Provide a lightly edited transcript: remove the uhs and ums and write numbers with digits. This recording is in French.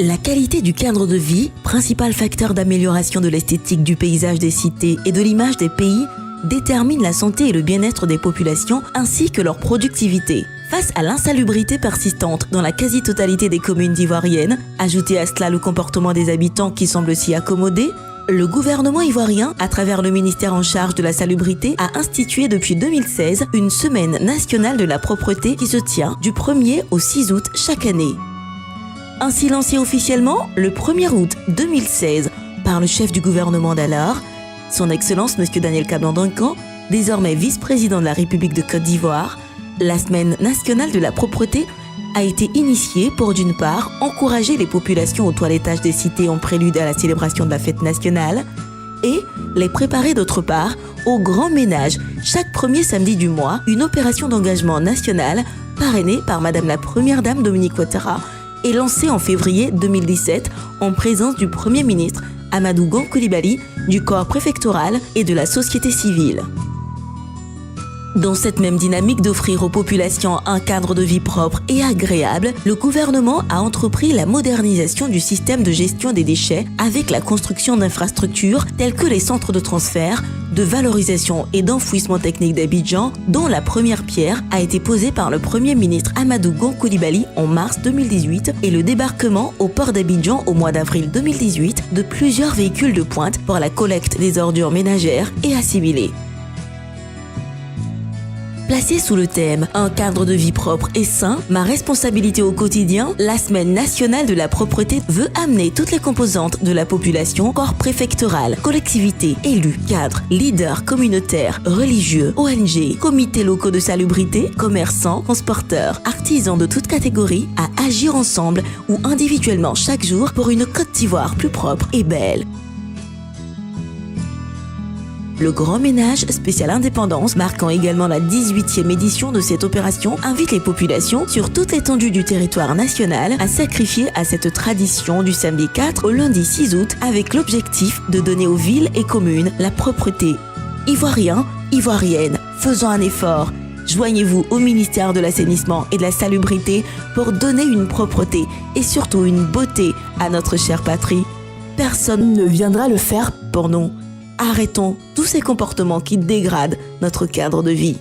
La qualité du cadre de vie, principal facteur d'amélioration de l'esthétique du paysage des cités et de l'image des pays, détermine la santé et le bien-être des populations ainsi que leur productivité. Face à l'insalubrité persistante dans la quasi-totalité des communes ivoiriennes, ajoutez à cela le comportement des habitants qui semble s'y accommoder, le gouvernement ivoirien, à travers le ministère en charge de la salubrité, a institué depuis 2016 une semaine nationale de la propreté qui se tient du 1er au 6 août chaque année. Ainsi lancé officiellement le 1er août 2016 par le chef du gouvernement d'alors, son Excellence M. Daniel Kablan-Duncan, désormais vice-président de la République de Côte d'Ivoire, la semaine nationale de la propreté a été initiée pour d'une part encourager les populations au toilettage des cités en prélude à la célébration de la fête nationale et les préparer d'autre part au grand ménage chaque premier samedi du mois, une opération d'engagement national parrainée par Madame la Première Dame Dominique Ouattara et lancée en février 2017 en présence du Premier ministre Amadou Gon Coulibaly, du corps préfectoral et de la société civile. Dans cette même dynamique d'offrir aux populations un cadre de vie propre et agréable, le gouvernement a entrepris la modernisation du système de gestion des déchets avec la construction d'infrastructures telles que les centres de transfert, de valorisation et d'enfouissement technique d'Abidjan, dont la première pierre a été posée par le Premier ministre Amadou Gon Coulibaly en mars 2018 et le débarquement au port d'Abidjan au mois d'avril 2018 de plusieurs véhicules de pointe pour la collecte des ordures ménagères et assimilées. Placée sous le thème « Un cadre de vie propre et sain, ma responsabilité au quotidien », la Semaine nationale de la propreté veut amener toutes les composantes de la population, corps préfectoral, collectivités, élus, cadres, leaders communautaires, religieux, ONG, comités locaux de salubrité, commerçants, transporteurs, artisans de toutes catégories à agir ensemble ou individuellement chaque jour pour une Côte d'Ivoire plus propre et belle. Le Grand Ménage spécial Indépendance, marquant également la 18e édition de cette opération, invite les populations sur toute l'étendue du territoire national à sacrifier à cette tradition du samedi 4 au lundi 6 août avec l'objectif de donner aux villes et communes la propreté. Ivoiriens, Ivoiriennes, faisons un effort. Joignez-vous au ministère de l'Assainissement et de la Salubrité pour donner une propreté et surtout une beauté à notre chère patrie. Personne ne viendra le faire pour nous. Arrêtons tous ces comportements qui dégradent notre cadre de vie.